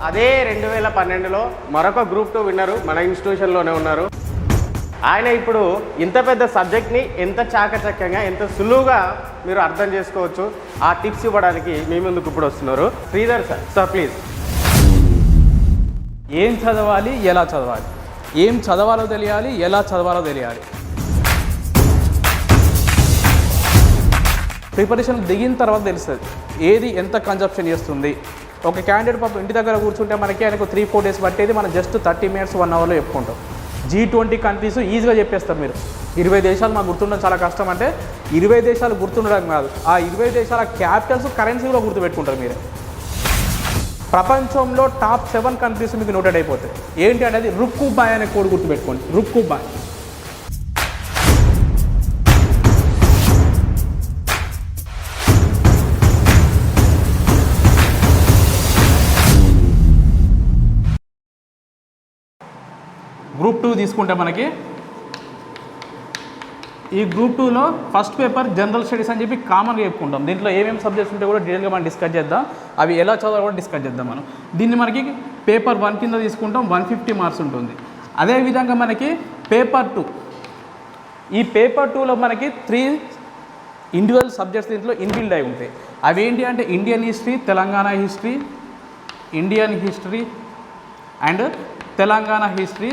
అదే 2012లో మరొక గ్రూప్ 2 విన్నరు మన ఇన్స్టిట్యూషన్లోనే ఉన్నారు. ఆయన ఇప్పుడు ఇంత పెద్ద సబ్జెక్ట్ని ఎంత చాకచక్యంగా ఎంత సులువుగా మీరు అర్థం చేసుకోవచ్చు ఆ టిప్స్ ఇవ్వడానికి మీ ముందుకు ఇప్పుడు వస్తున్నారు. Sridhar sir please. ఏం చదవాలి, ఎలా చదవాలి, ఏం చదవాలో తెలియాలి, ఎలా చదవాలో తెలియాలి. ప్రిపరేషన్ దిగిన తర్వాత తెలుస్తుంది ఏది ఎంత కన్జప్షన్ చేస్తుంది. ఒక క్యాండిడేట్ పాపం ఇంటి దగ్గర కూర్చుంటే మనకి ఆయనకు 3-4 డేస్ పట్టేది మనం జస్ట్ 30 minutes 1 hourలో చెప్పుకుంటాం. G20 కంట్రీస్ ఈజీగా చెప్పేస్తారు. మీరు 20 దేశాలు మాకు గుర్తుండడం చాలా కష్టం అంటే 20 దేశాలు గుర్తుండడం కాదు, ఆ 20 దేశాల క్యాపిటల్స్ కరెన్సీ కూడా గుర్తుపెట్టుకుంటారు మీరు. ప్రపంచంలో టాప్ 7 కంట్రీస్ మీకు నోటెడ్ అయిపోతాయి. ఏంటి అనేది రుక్కుబాయ్ అనే కోడ్ గుర్తుపెట్టుకోండి. రుక్కుబాయ్. గ్రూప్ 2 తీసుకుంటే మనకి ఈ గ్రూప్ 2లో ఫస్ట్ పేపర్ జనరల్ స్టడీస్ అని చెప్పి కామన్గా చెప్పుకుంటాం. దీంట్లో ఏమేమి సబ్జెక్ట్స్ ఉంటే కూడా డీటెయిల్గా మనం డిస్కస్ చేద్దాం. అవి ఎలా చదవాలో కూడా డిస్కస్ చేద్దాం మనం. దీన్ని మనకి పేపర్ 1 కింద తీసుకుంటాం. 150 మార్క్స్ ఉంటుంది. అదేవిధంగా మనకి పేపర్ 2, ఈ పేపర్ 2లో మనకి 3 ఇండివిజువల్ సబ్జెక్ట్స్ దీంట్లో ఇన్బిల్డ్ అయి ఉంటాయి. అవి ఏంటి అంటే Indian history, Telangana history, Indian history and Telangana history.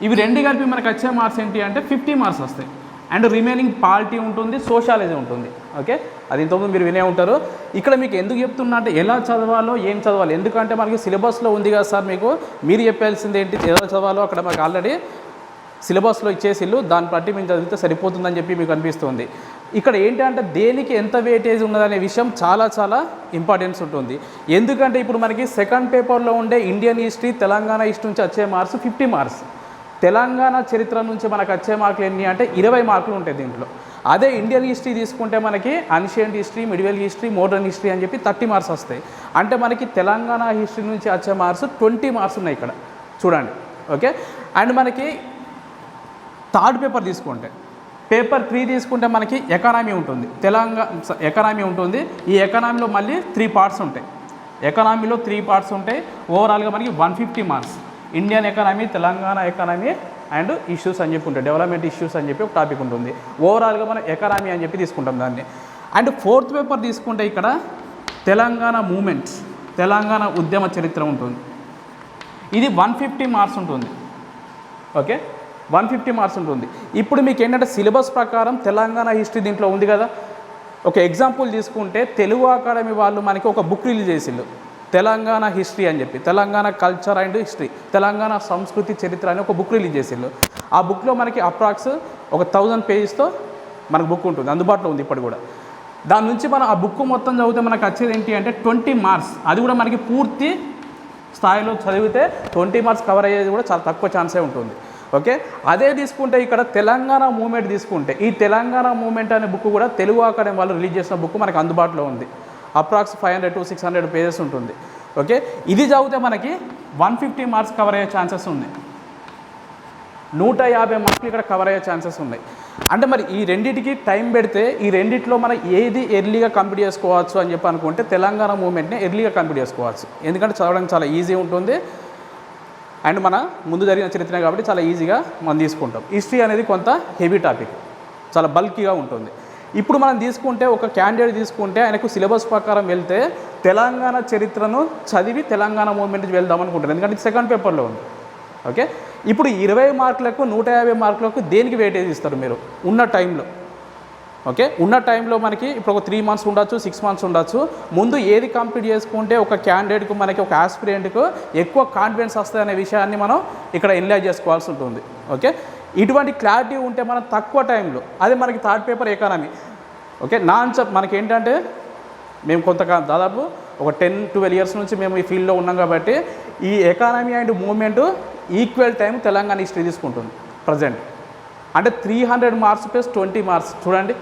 ఇవి రెండు కలిపి మనకు వచ్చే మార్క్స్ ఏంటి అంటే 50 మార్క్స్ వస్తాయి. అండ్ రిమైనింగ్ పాలిటీ ఉంటుంది, సోషాలజీ ఉంటుంది. ఓకే, అది ఇంతకుముందు మీరు వినే ఉంటారు. ఇక్కడ మీకు ఎందుకు చెప్తున్నా అంటే ఎలా చదవాలో ఏం చదవాలి, ఎందుకంటే మనకి సిలబస్లో ఉంది కదా సార్, మీకు మీరు చెప్పాల్సింది ఏంటి ఎలా చదవాలో అక్కడ మనకు ఆల్రెడీ సిలబస్లో ఇచ్చేసిల్లు, దాన్ని బట్టి మేము చదివితే సరిపోతుందని చెప్పి మీకు అనిపిస్తుంది. ఇక్కడ ఏంటంటే దేనికి ఎంత వెయిటేజ్ ఉన్నదనే విషయం చాలా చాలా ఇంపార్టెన్స్ ఉంటుంది. ఎందుకంటే ఇప్పుడు మనకి సెకండ్ పేపర్లో ఉండే ఇండియన్ హిస్టరీ, తెలంగాణ హిస్టరీ నుంచి వచ్చే మార్క్స్ 50 మార్క్స్. తెలంగాణ చరిత్ర నుంచి మనకు వచ్చే మార్కులు ఎన్ని అంటే 20 మార్కులు ఉంటాయి దీంట్లో. అదే ఇండియన్ హిస్టరీ తీసుకుంటే మనకి ancient history, medieval history, modern history అని చెప్పి 30 మార్క్స్ వస్తాయి. అంటే మనకి తెలంగాణ హిస్టరీ నుంచి వచ్చే మార్క్స్ 20 మార్క్స్ ఉన్నాయి ఇక్కడ చూడండి. ఓకే, అండ్ మనకి థర్డ్ పేపర్ తీసుకుంటే పేపర్ 3 తీసుకుంటే మనకి ఎకానమీ ఉంటుంది. ఎకానమీ ఉంటుంది. ఈ ఎకానమీలో మళ్ళీ 3 పార్ట్స్ ఉంటాయి. ఎకానమీలో 3 పార్ట్స్ ఉంటాయి. ఓవరాల్గా మనకి 150 marks. Indian economy, Telangana economy and issues అని చెప్పి ఉంటాయి. డెవలప్మెంట్ ఇష్యూస్ అని చెప్పి ఒక టాపిక్ ఉంటుంది. ఓవరాల్గా మనం ఎకానమీ అని చెప్పి తీసుకుంటాం దాన్ని. అండ్ ఫోర్త్ పేపర్ తీసుకుంటే ఇక్కడ తెలంగాణ మూమెంట్స్, తెలంగాణ ఉద్యమ చరిత్ర ఉంటుంది. ఇది 150 మార్క్స్ ఉంటుంది. ఓకే, 150 మార్క్స్ ఉంటుంది. ఇప్పుడు మీకు ఏంటంటే సిలబస్ ప్రకారం తెలంగాణ హిస్టరీ దీంట్లో ఉంది కదా. ఒక ఎగ్జాంపుల్ తీసుకుంటే తెలుగు అకాడమీ వాళ్ళు మనకి ఒక బుక్ రిలీజ్ చేసిళ్ళు, తెలంగాణ హిస్టరీ అని చెప్పి, Telangana culture and history, Telangana సంస్కృతి చరిత్ర అని ఒక బుక్ రిలీజ్ చేసిళ్ళు. ఆ బుక్లో మనకి అప్రాక్స్ ఒక 1000 పేజెస్తో మనకు బుక్ ఉంటుంది, అందుబాటులో ఉంది ఇప్పుడు కూడా. దాని నుంచి మనం ఆ బుక్ మొత్తం చదివితే మనకు వచ్చేది ఏంటి అంటే 20 మార్క్స్. అది కూడా మనకి పూర్తి స్థాయిలో చదివితే 20 మార్క్స్ కవర్ అయ్యేది కూడా చాలా తక్కువ ఛాన్సే ఉంటుంది. ఓకే, అదే తీసుకుంటే ఇక్కడ తెలంగాణ మూమెంట్ తీసుకుంటే ఈ తెలంగాణ మూమెంట్ అనే బుక్ కూడా తెలుగు అకాడమీ వాళ్ళు రిలీజ్ చేసిన బుక్ మనకు అందుబాటులో ఉంది. అప్రాక్స్ 500 to 600 పేజెస్ ఉంటుంది. ఓకే, ఇది చదివితే మనకి 150 మార్క్స్ కవర్ అయ్యే ఛాన్సెస్ ఉంది. 150 మార్కులు ఇక్కడ కవర్ అయ్యే ఛాన్సెస్ ఉన్నాయి. అంటే మరి ఈ రెండింటికి టైం పెడితే ఈ రెండిట్లో మనం ఏది ఎర్లీగా కంప్లీట్ చేసుకోవచ్చు అని చెప్పి అనుకుంటే తెలంగాణ మూమెంట్ని ఎర్లీగా కంప్లీట్ చేసుకోవచ్చు. ఎందుకంటే చదవడానికి చాలా ఈజీ ఉంటుంది. అండ్ మన ముందు జరిగిన చరిత్ర కాబట్టి చాలా ఈజీగా మనం తీసుకుంటాం. హిస్టరీ అనేది కొంత హెవీ టాపిక్, చాలా బల్కీగా ఉంటుంది. ఇప్పుడు మనం తీసుకుంటే ఒక క్యాండిడేట్ తీసుకుంటే ఆయనకు సిలబస్ ప్రకారం వెళ్తే తెలంగాణ చరిత్రను చదివి తెలంగాణ మూవ్మెంట్కి వెళ్దాం అనుకుంటారు, ఎందుకంటే సెకండ్ పేపర్లో ఉంది. ఓకే, ఇప్పుడు 20 మార్కులకు 150 మార్కులకు దేనికి వెయిటేజ్ ఇస్తారు మీరు ఉన్న టైంలో? ఓకే, ఉన్న టైంలో మనకి ఇప్పుడు ఒక 3 మంత్స్ ఉండొచ్చు, 6 మంత్స్ ఉండొచ్చు. ముందు ఏది కంప్లీట్ చేసుకుంటే ఒక క్యాండిడేట్కు మనకి ఒక ఆస్పిరెంట్కు ఎక్కువ కాన్ఫిడెన్స్ వస్తుంది అనే విషయాన్ని మనం ఇక్కడ ఎనలైజ్ చేసుకోవాల్సి ఉంటుంది. ఓకే, ఇటువంటి క్లారిటీ ఉంటే మనం తక్కువ టైంలో, అదే మనకి థర్డ్ పేపర్ ఎకానమీ. ఓకే, మనకి ఏంటంటే మేము దాదాపు ఒక 10-12 ఇయర్స్ నుంచి మేము ఈ ఫీల్డ్లో ఉన్నాం కాబట్టి ఈ economy and movement equal time Telangana history తీసుకుంటుంది ప్రజెంట్. అంటే 300 మార్క్స్ ప్లస్ 20 మార్క్స్ చూడండి,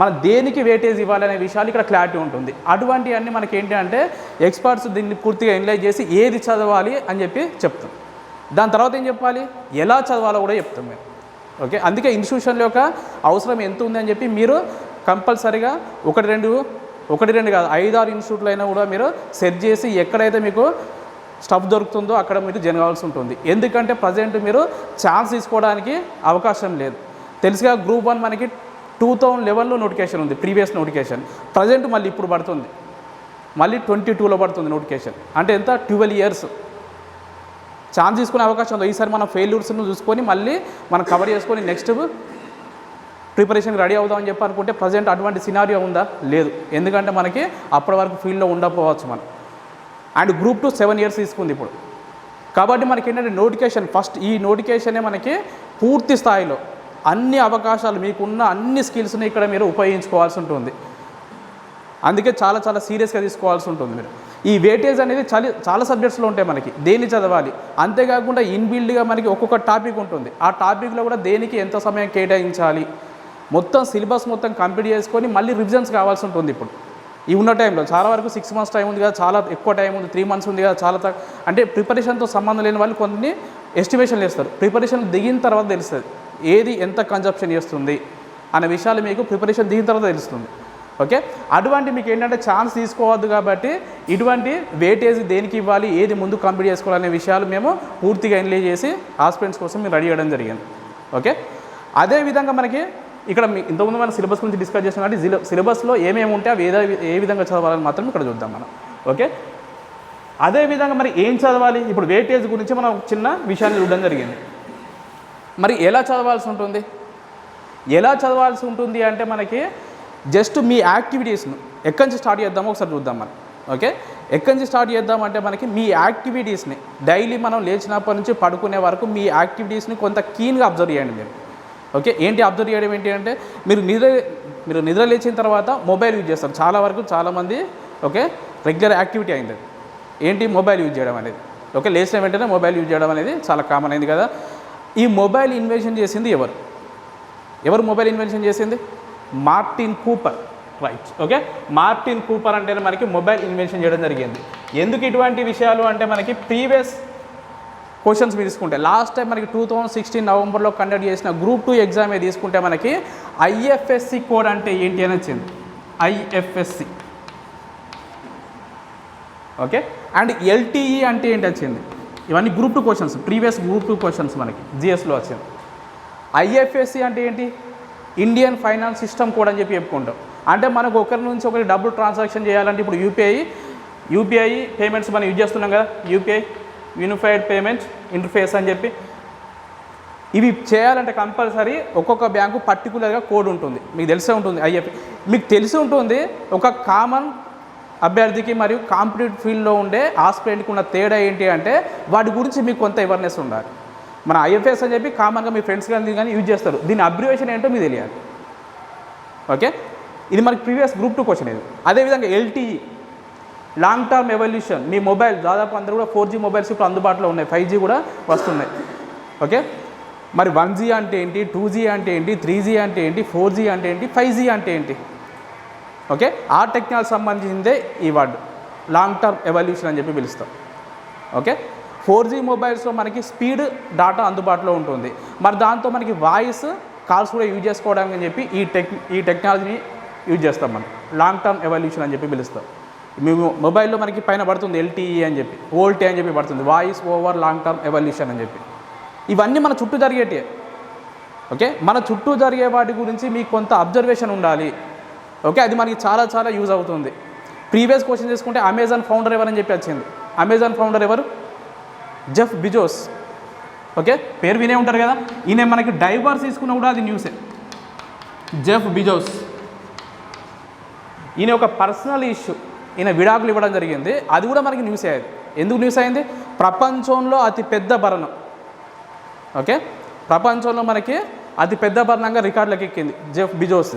మనం దేనికి వెయిటేజ్ ఇవ్వాలనే విషయాలు ఇక్కడ క్లారిటీ ఉంటుంది. అటువంటివన్నీ మనకి ఏంటి అంటే ఎక్స్పర్ట్స్ దీన్ని పూర్తిగా ఎనలైజ్ చేసి ఏది చదవాలి అని చెప్పి చెప్తాం. దాని తర్వాత ఏం చెప్పాలి, ఎలా చదవాలో కూడా చెప్తాం మేము. ఓకే, అందుకే ఇన్స్టిట్యూషన్ల యొక్క అవసరం ఎంత ఉంది అని చెప్పి మీరు కంపల్సరీగా 1-2 ఒకటి రెండు కాదు 5-6 ఇన్స్టిట్యూట్లు అయినా కూడా మీరు సెర్చ్ చేసి ఎక్కడైతే మీకు స్టఫ్ దొరుకుతుందో అక్కడ మీరు జాయిన్ కావాల్సి ఉంటుంది. ఎందుకంటే ప్రజెంట్ మీరు ఛాన్స్ తీసుకోవడానికి అవకాశం లేదు. తెలుసుగా గ్రూప్ 1 మనకి 2011లో నోటిఫికేషన్ ఉంది, ప్రీవియస్ నోటిఫికేషన్. ప్రజెంట్ మళ్ళీ ఇప్పుడు పడుతుంది, మళ్ళీ 22లో పడుతుంది నోటిఫికేషన్. అంటే ఎంత 12 ఇయర్స్ ఛాన్స్ తీసుకునే అవకాశం ఉంది. ఈసారి మనం ఫెయిల్యూర్స్ను చూసుకొని మళ్ళీ మనం కవర్ చేసుకొని నెక్స్ట్ ప్రిపరేషన్కి రెడీ అవుదామని చెప్పి అనుకుంటే ప్రజెంట్ అటువంటి సినారియో ఉందా? లేదు. ఎందుకంటే మనకి అప్పటి వరకు ఫీల్డ్లో ఉండకపోవచ్చు మనం. అండ్ గ్రూప్ 2 7 ఇయర్స్ తీసుకుంది ఇప్పుడు. కాబట్టి మనకి ఏంటంటే నోటిఫికేషన్ ఫస్ట్ ఈ నోటిఫికేషనే మనకి పూర్తి స్థాయిలో అన్ని అవకాశాలు మీకున్న అన్ని స్కిల్స్ని ఇక్కడ మీరు ఉపయోగించుకోవాల్సి ఉంటుంది. అందుకే చాలా చాలా సీరియస్గా తీసుకోవాల్సి ఉంటుంది మీరు. ఈ వెయిటేజ్ అనేది చాలా సబ్జెక్ట్స్లో ఉంటాయి మనకి, దేన్ని చదవాలి. అంతేకాకుండా ఇన్బిల్డ్గా మనకి ఒక్కొక్క టాపిక్ ఉంటుంది. ఆ టాపిక్లో కూడా దేనికి ఎంత సమయం కేటాయించాలి, మొత్తం సిలబస్ మొత్తం కంప్లీట్ చేసుకొని మళ్ళీ రివిజన్స్ కావాల్సి ఉంటుంది. ఇప్పుడు ఈ ఉన్న టైంలో చాలా వరకు 6 months టైం ఉంది కదా, చాలా ఎక్కువ టైం ఉంది, 3 months ఉంది కదా, చాలా అంటే ప్రిపరేషన్తో సంబంధం లేని వాళ్ళు కొన్ని ఎస్టిమేషన్లు వేస్తారు. ప్రిపరేషన్ దిగిన తర్వాత తెలుస్తుంది ఏది ఎంత కన్సప్షన్ చేస్తుంది అనే విషయాలు మీకు ప్రిపరేషన్ దిగిన తర్వాత తెలుస్తుంది. ఓకే, అటువంటి మీకు ఏంటంటే ఛాన్స్ తీసుకోవద్దు. కాబట్టి ఇటువంటి వెయిటేజ్ దేనికి ఇవ్వాలి, ఏది ముందు కంప్లీట్ చేసుకోవాలనే విషయాలు మేము పూర్తిగా ఎన్లే చేసి ఆస్పిరెంట్స్ కోసం మేము రెడీ చేయడం జరిగింది. ఓకే, అదేవిధంగా మనకి ఇక్కడ ఇంతకుముందు మన సిలబస్ గురించి డిస్కస్ చేసాం కాబట్టి సిలబస్లో ఏమేమి ఉంటే అవి ఏ విధంగా చదవాలని మాత్రం ఇక్కడ చూద్దాం మనం. ఓకే, అదేవిధంగా మరి ఏం చదవాలి, ఇప్పుడు వెయిటేజ్ గురించి మనం చిన్న విషయాన్ని చూడడం జరిగింది. మరి ఎలా చదవాల్సి ఉంటుంది? ఎలా చదవాల్సి ఉంటుంది అంటే మనకి జస్ట్ మీ యాక్టివిటీస్ను ఎక్కడి నుంచి స్టార్ట్ చేద్దామో ఒకసారి చూద్దాం మనం. ఓకే, ఎక్కడి నుంచి స్టార్ట్ చేద్దామంటే మనకి మీ యాక్టివిటీస్ని డైలీ మనం లేచినప్పటి నుంచి పడుకునే వరకు మీ యాక్టివిటీస్ని కొంత కీన్గా అబ్జర్వ్ చేయండి మీరు. ఓకే, ఏంటి అబ్జర్వ్ చేయడం ఏంటి అంటే మీరు నిద్ర లేచిన తర్వాత మొబైల్ యూజ్ చేస్తారు చాలా వరకు చాలామంది. ఓకే, రెగ్యులర్ యాక్టివిటీ అయింది ఏంటి మొబైల్ యూజ్ చేయడం అనేది. ఓకే, లేచిన వెంటనే మొబైల్ యూజ్ చేయడం అనేది చాలా కామన్ అయింది కదా. ఈ మొబైల్ ఇన్వెన్షన్ చేసింది ఎవరు మొబైల్ ఇన్వెన్షన్ చేసింది? Martin Cooper. Right. Okay, Martin Cooper అంటేనే మనకి మొబైల్ ఇన్వెన్షన్ చేయడం జరిగింది. ఎందుకు ఇటువంటి విషయాలు అంటే మనకి ప్రీవియస్ క్వశ్చన్స్ మీరు తీసుకుంటే లాస్ట్ టైం మనకి 2016 నవంబర్లో కండక్ట్ చేసిన గ్రూప్ 2 ఎగ్జామ్ తీసుకుంటే మనకి ఐఎఫ్ఎస్సి కోడ్ అంటే ఏంటి అని వచ్చింది. ఐఎఫ్ఎస్సి. ఓకే, అండ్ ఎల్టీఈ అంటే ఏంటి వచ్చింది. ఇవన్నీ group 2 questions, previous group 2 questions మనకి జిఎస్లో వచ్చింది. ఐఎఫ్ఎస్సి అంటే ఏంటి? ఇండియన్ ఫైనాన్స్ సిస్టమ్ కోడ్ అని చెప్పి చెప్పుకుంటాం. అంటే మనకు ఒకరి నుంచి ఒకరి డబ్బులు ట్రాన్సాక్షన్ చేయాలంటే ఇప్పుడు యూపీఐ పేమెంట్స్ మనం యూజ్ చేస్తున్నాం కదా, యూపీఐ యూనిఫైడ్ పేమెంట్ ఇంటర్ఫేస్ అని చెప్పి. ఇవి చేయాలంటే కంపల్సరీ ఒక్కొక్క బ్యాంకు పర్టికులర్గా కోడ్ ఉంటుంది, మీకు తెలిసే ఉంటుంది. మీకు తెలిసి ఉంటుంది ఒక కామన్ అభ్యర్థికి మరియు కాంపిటేటివ్ ఫీల్డ్లో ఉండే ఆస్పిరెంట్కి ఉన్న తేడా ఏంటి అంటే వాటి గురించి మీకు కొంత అవేర్నెస్ ఉండాలి. మన ఐఎఫ్ఎస్ అని చెప్పి కామన్గా మీ ఫ్రెండ్స్ కానీ యూజ్ చేస్తారు, దీని అబ్రివేషన్ ఏంటో మీకు తెలియాలి. ఓకే, ఇది మనకి ప్రీవియస్ గ్రూప్ 2 క్వశ్చన్ ఇది. అదేవిధంగా ఎల్టీఈ లాంగ్ టర్మ్ ఎవల్యూషన్. మీ మొబైల్ దాదాపు అందరూ కూడా 4G మొబైల్స్ ఇప్పుడు అందుబాటులో ఉన్నాయి, 5G కూడా వస్తున్నాయి. ఓకే, మరి 1G అంటే ఏంటి, 2G అంటే ఏంటి, 3G అంటే ఏంటి, 4G అంటే ఏంటి, 5G అంటే ఏంటి? ఓకే, ఆ టెక్నాలజీ సంబంధించిందే ఈ వర్డ్ లాంగ్ టర్మ్ ఎవల్యూషన్ అని చెప్పి పిలుస్తాం. ఓకే, 4G మొబైల్స్లో మనకి స్పీడ్ డాటా అందుబాటులో ఉంటుంది. మరి దాంతో మనకి వాయిస్ కాల్స్ కూడా యూజ్ చేసుకోవడానికి అని చెప్పి ఈ టెక్నాలజీని యూజ్ చేస్తాం మనం. లాంగ్ టర్మ్ ఎవల్యూషన్ అని చెప్పి పిలుస్తాం. మేము మొబైల్లో మనకి పైన పడుతుంది ఎల్టీఈ అని చెప్పి, ఓల్టీ అని చెప్పి పడుతుంది, voice over long term evolution అని చెప్పి. ఇవన్నీ మన చుట్టూ జరిగేటివి. ఓకే, మన చుట్టూ జరిగే వాటి గురించి మీకు కొంత అబ్జర్వేషన్ ఉండాలి. ఓకే, అది మనకి చాలా చాలా యూజ్ అవుతుంది. ప్రీవియస్ క్వశ్చన్ తీసుకుంటే అమెజాన్ ఫౌండర్ ఎవరని చెప్పి వచ్చింది. అమెజాన్ ఫౌండర్ ఎవరు? Jeff Bezos. ఓకే, పేరు వినే ఉంటారు కదా. ఈయన మనకి డైవర్స్ తీసుకున్నా కూడా అది న్యూసే. జెఫ్ బిజోస్ ఈయన ఒక పర్సనల్ ఇష్యూ, ఈయన విడాకులు ఇవ్వడం జరిగింది, అది కూడా మనకి న్యూస్ అయ్యేది. ఎందుకు న్యూస్ అయింది? ప్రపంచంలో అతిపెద్ద భరణం. ఓకే, ప్రపంచంలో మనకి అతిపెద్ద భరణంగా రికార్డులకు ఎక్కింది జెఫ్ బిజోస్.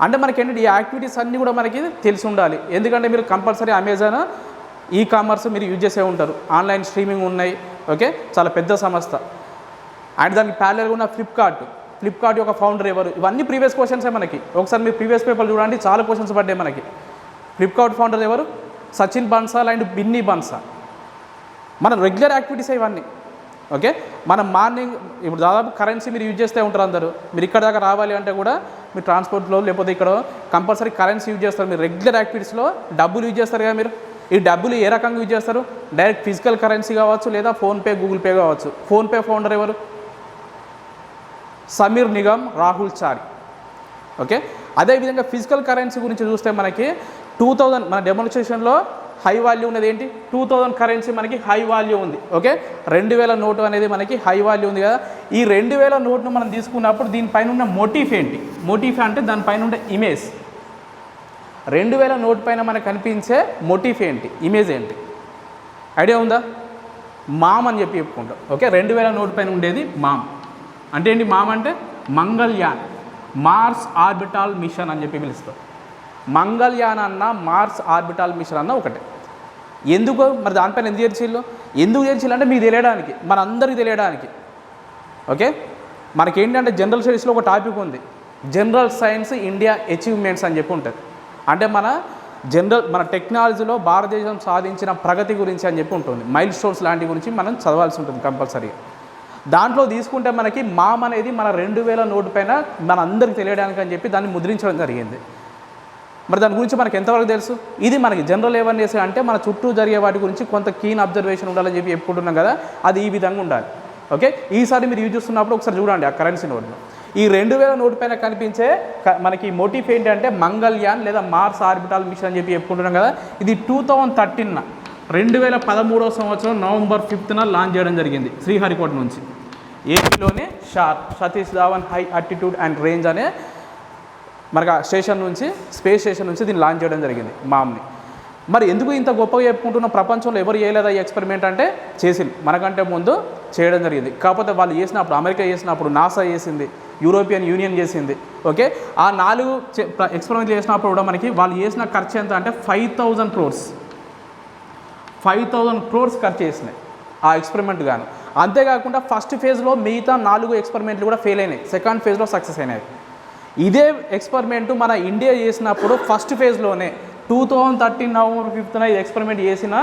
అంటే మనకి ఏంటంటే ఈ యాక్టివిటీస్ అన్నీ కూడా మనకి తెలిసి ఉండాలి. ఎందుకంటే మీరు కంపల్సరీ అమెజాన్ ఈ కామర్స్ మీరు యూజ్ చేసే ఉంటారు, ఆన్లైన్ స్ట్రీమింగ్ ఉన్నాయి. ఓకే, చాలా పెద్ద సంస్థ. అండ్ దానికి ప్యారలల్గా ఉన్న ఫ్లిప్కార్ట్ యొక్క ఫౌండర్ ఎవరు? ఇవన్నీ ప్రీవియస్ క్వశ్చన్సే మనకి. ఒకసారి మీరు ప్రీవియస్ పేపర్ చూడండి, చాలా క్వశ్చన్స్ పడ్డాయి మనకి. ఫ్లిప్కార్ట్ ఫౌండర్ ఎవరు? సచిన్ బన్సాల్ అండ్ బిన్నీ బన్సాల్. మన రెగ్యులర్ యాక్టివిటీస్ ఇవన్నీ. ఓకే, మనం మార్నింగ్ ఇప్పుడు దాదాపు కరెన్సీ మీరు యూజ్ చేస్తూ ఉంటారు అందరూ. మీరు ఇక్కడ దాకా రావాలి అంటే కూడా మీరు ట్రాన్స్పోర్ట్లో లేకపోతే ఇక్కడ కంపల్సరీ కరెన్సీ యూజ్ చేస్తారు. మీరు రెగ్యులర్ యాక్టివిటీస్లో డబ్బులు యూజ్ చేస్తారు కదా. మీరు ఈ డబ్బులు ఏ రకంగా యూజ్ చేస్తారు? డైరెక్ట్ ఫిజికల్ కరెన్సీ కావచ్చు, లేదా ఫోన్పే, గూగుల్ పే కావచ్చు. ఫోన్పే ఫౌండర్ ఎవరు? సమీర్ నిగమ్, రాహుల్ చారి. ఓకే, అదేవిధంగా ఫిజికల్ కరెన్సీ గురించి చూస్తే మనకి 2000 మన డెమోన్స్ట్రేషన్లో హై వాల్యూ ఉన్నది ఏంటి? 2000 కరెన్సీ మనకి హై వాల్యూ ఉంది. ఓకే, 2000 నోటు అనేది మనకి హై వాల్యూ ఉంది కదా. ఈ 2000 నోట్ను మనం తీసుకున్నప్పుడు దీనిపైన ఉన్న మోటిఫ్ ఏంటి? మోటిఫ్ అంటే దానిపైన ఉండే ఇమేజ్. 2000 నోట్ పైన మనకు కనిపించే మోటిఫ్ ఏంటి? ఇమేజ్ ఏంటి? ఐడియా ఉందా? మామ్ అని చెప్పి చెప్పుకుంటాం. ఓకే, 2000 నోట్ పైన ఉండేది మామ్. అంటే ఏంటి? మామ్ అంటే మంగళయాన్, మార్స్ ఆర్బిటాల్ మిషన్ అని చెప్పి పిలుస్తాం. మంగళయాన్ అన్న మార్స్ ఆర్బిటాల్ మిషన్ అన్న ఒకటే. ఎందుకు మరి దానిపైన ఎందుకు చేర్చిల్లు? ఎందుకు చేర్చిల్లు అంటే మీకు తెలియడానికి, మనందరికీ తెలియడానికి. ఓకే, మనకేంటంటే జనరల్ స్టడీస్లో ఒక టాపిక్ ఉంది, జనరల్ సైన్స్ ఇండియా అచీవ్మెంట్స్ అని చెప్పి ఉంటుంది. అంటే మన టెక్నాలజీలో భారతదేశం సాధించిన ప్రగతి గురించి అని చెప్పి ఉంటుంది. మైల్ స్టోన్స్ లాంటి గురించి మనం చదవాల్సి ఉంటుంది కంపల్సరీగా. దాంట్లో తీసుకుంటే మనకి మామ్ అనేది మన 2000 నోటు పైన మన అందరికీ తెలియడానికి అని చెప్పి దాన్ని ముద్రించడం జరిగింది. మరి దాని గురించి మనకి ఎంతవరకు తెలుసు? ఇది మనకి జనరల్ అవేర్నెస్ అంటే మన చుట్టూ జరిగే వాటి గురించి కొంత కీన్ అబ్జర్వేషన్ ఉండాలని చెప్పి చెప్పుకుంటున్నాం కదా, అది ఈ విధంగా ఉండాలి. ఓకే, ఈసారి మీరు యూజ్ చేస్తున్నప్పుడు ఒకసారి చూడండి ఆ కరెన్సీ నోట్ను. ఈ 2000 నోటు పైన కనిపించే మనకి మోటిఫ్ ఏంటి అంటే మంగళయాన్ లేదా మార్స్ ఆర్బిటాల్ మిషన్ అని చెప్పి చెప్పుకుంటున్నాం కదా. ఇది 2013 2013వ సంవత్సరం నవంబర్ 5న లాంచ్ చేయడం జరిగింది శ్రీహరికోట నుంచి. ఏపీలోనే Satish Dhawan high altitude and range అనే మనకు స్టేషన్ నుంచి, స్పేస్ స్టేషన్ నుంచి దీన్ని లాంచ్ చేయడం జరిగింది మామ్ని. మరి ఎందుకు ఇంత గొప్పగా చెప్పుకుంటున్న? ప్రపంచంలో ఎవరు చేయలేదా ఈ ఎక్స్పెరిమెంట్ అంటే? చేసింది, మనకంటే ముందు చేయడం జరిగింది. కాకపోతే వాళ్ళు చేసినప్పుడు, అమెరికా చేసినప్పుడు, నాసా చేసింది, యూరోపియన్ యూనియన్ చేసింది. ఓకే, ఆ 4 ఎక్స్పెరిమెంట్ చేసినప్పుడు కూడా మనకి వాళ్ళు చేసిన ఖర్చు ఎంత అంటే 5,000 crores ఖర్చు చేసినాయి ఆ ఎక్స్పెరిమెంట్ గాను. అంతేకాకుండా ఫస్ట్ ఫేజ్లో మిగతా 4 ఎక్స్పెరిమెంట్లు కూడా ఫెయిల్ అయినాయి, సెకండ్ ఫేజ్లో సక్సెస్ అయినాయి. ఇదే ఎక్స్పెరిమెంటు మన ఇండియా చేసినప్పుడు ఫస్ట్ ఫేజ్లోనే 2013 నవంబర్ 5న ఇది ఎక్స్పెరిమెంట్ చేసిన